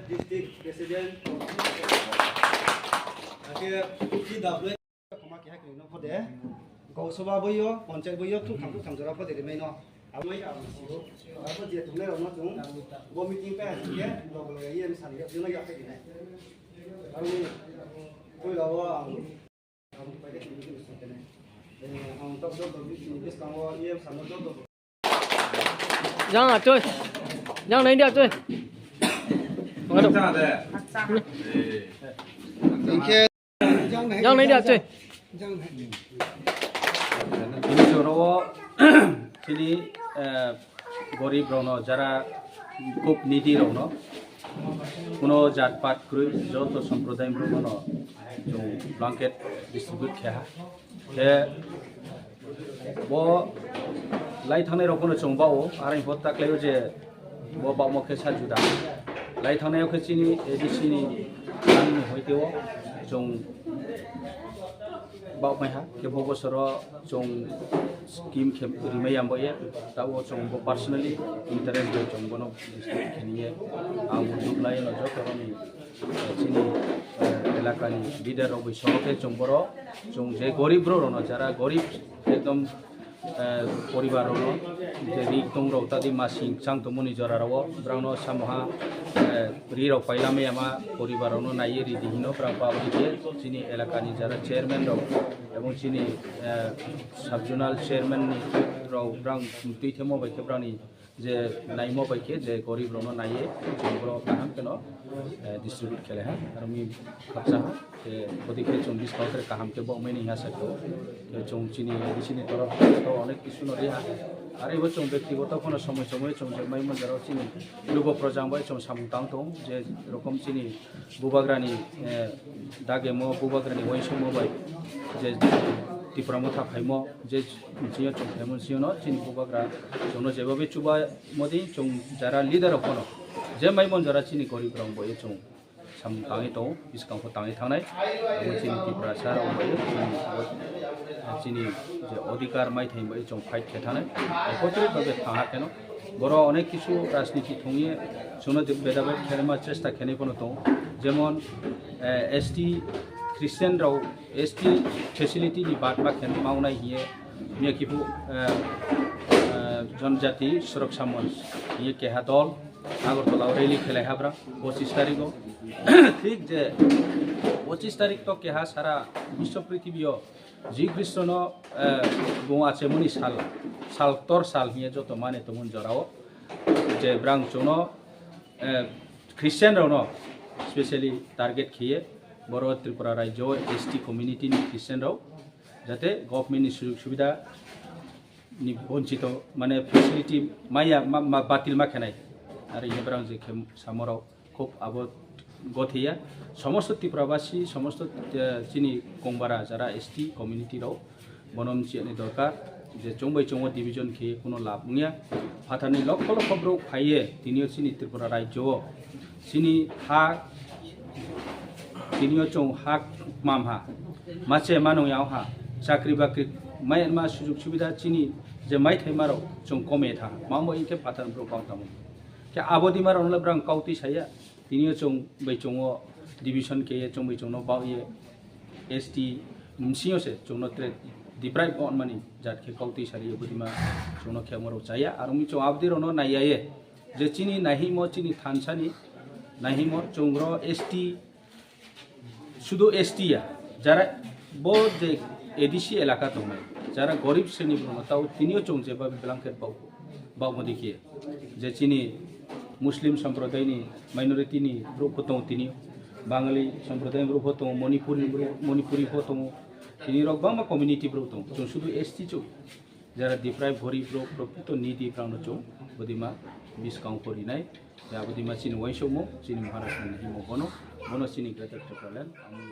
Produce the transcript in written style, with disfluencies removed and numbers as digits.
District President, Gosova boyo, Ponche boyo, two come to Rapa de Meno. I wait out. I put the two level not to go meeting pass again, local years and you know you're taking it. I mean, put our on top of this come over years and not. Giang à chơi, Giang lấy đẹp chơi. Giang lấy đẹp chơi. ini joro sini gorib rono jara খুব needy rono kuno jatpat krui joto sampradaya rono jo blanket distribute kha ke bo lai thane rokono chongbao arai bot takleo je bo ba mo ke sa juda lai thane ke chini edisini an hoiteo jong bao mai ha ke bogo soro jong scheme ke rimai amboye tawo jong bo personally interest do jong bono district kheniye am jublai no jokoroni chini elakani leader obi soke jong boro jong je gorib ro no jara gorib ekdom পরিবার হলো যে রিক দংরো তাদি মাসিং চাং তমনি জরারাও ব্রাউনো সামহা রিরো পাইলামে আমা পরিবার হলো নাইয়ে রিদিহিনো প্রাপাবলিকে চিনি এলাকানি যারা chairman রও এবং চিনি সাবজোনাল চেয়ারম্যান রও ব্রাং তুইথেমো বাইকে ব্রানি যে নাইমো বাইকে যে গরিব রনো নাইয়ে জংব্রো কাহাম কেন ডিস্ট্রিবিউট খেলে হ্যাঁ আর আমি খাপসা যে ওদিকে 24 কাউন্টারে কাহাম কে বমেনি হ্যাঁ সাকো চং চিনি এদিসিনি তরফ তো অনেক কিছু নরিয়া আর এই বছর ব্যক্তিগত কোনো সময় চং যে মাইমন যারা চিনি লুগো প্রজাংবাই চং সামতাং দং যে রকম চিনি বুবাগ্রানি দাগেমো বুবাগ্রানি ওইসমো বাই যে টিপ্রামো থাকাইমো যে জিও চং হেমন সিওনো চিনি বুবাগ্রা চনো যেভাবে চুবা মদি চং যারা লিডার কোনো যে মাইমন যারা চিনি গরিব রং বই চং সামতাঙে দं বিসকাংखौ তাঙে थांनाय চিনি টিপ্রা সার বই চিনি যে অধিকার মাইথাই বই চং ফাইট খেথানাय একত্রিত ভাবে থাঙা কেন বড় অনেক কিছু রাজনীতি থঙিয়ে শোনো বেদাবে খেলেমা চেষ্টা খেনে কোনো দं যেমন এসটি খ্রিস্টান রাव एसटी फेसिलिटी नि बात बा खेन मावनाय हिये मियाकिफु जनजाति सुरक्षा मंच हिये केहा दल आगरतला रैली खेलाय हाब्रा 25 तारिखो ठीक जे 25 तारिख तो केहा सारा विश्व पृथ्वीयो जी कृष्ण गोवा चेमनि साल तोर साल हिये जतो माने तमुन जराओ जे ब्रांग चोनो ख्रिस्टियान रावनो स्पेशली टारगेट खिये बर' त्रिपुरा राज्य एसटी कम्युनिटी नि ख्रिस्टियान राव जाते गभर्नमेंट नि सुजुग सुबिदा नि वंचित माने फेसिलिटी माया बातिल माखेनाय आरो इब्रां जे सामराव खूब आबो गथेया समस्त त्रिपुराबासी समस्त चिनी गंबारा जारा एसटी कम्युनिटी राव बनम चिनि दरकार जे चंबै चंगो डिविजन के कोनो लाभ निया फाथानि लक्ष लक्ष ब्रो फाइये तिनियो चिनि त्रिपुरा राज्य चिनि हा तिनियो चों हाक मामहा माचे मानोयाव हा चाकरी बाकरी माय मा सुजुग सुबिदा चिनी जे माय थाइमारो चों कमे था मामो इनके पाथान ब्रो पाउतामो के आबोदि मारो न ब्रां काउति साया तिनियो चों बै चोंगो डिविजन के चों बै चोंनो बाउये एसटी नसियो से चोंनो ट्रे डिप्राइव ऑन मनी जात के काउति सारि बुदिमा चोंनो खेमरो चाया आरो मि चों आबदि रोनो नायाये जे चिनी नाहिमो चिनी थानसानि नाहिमो चोंग्रो एसटी শুধু এসটিয়া যারা বহুত যে এডিসি এলাকা দङ যারা গরিব শ্রেণী তাও তিনিও চং যে ব্ল্যাঙ্কেট বাউ দেখিয়ে যে চিনি মুসলিম সম্প্রদায়নি মাইনরিটিনি গ্রুপ দङ তিনি বাঙালি সম্প্রদায় গ্রুপ দङ মণিপুরি দङ তিনি রকবাংমা কমিউনিটি গ্রুপ দङ जों শুধু এসটি চং যারা ডিপ্রাইভ গরিব প্রকৃত নিডি প্রাণ চং বদিমা বিসকাউং করিনাই या बुदिमा चिनि वाइसोमो चिनि महाराष्ट्र नि हिमो बनो चिनि ग्रेटर ट्रिपुरा ल्यान्ड आंनि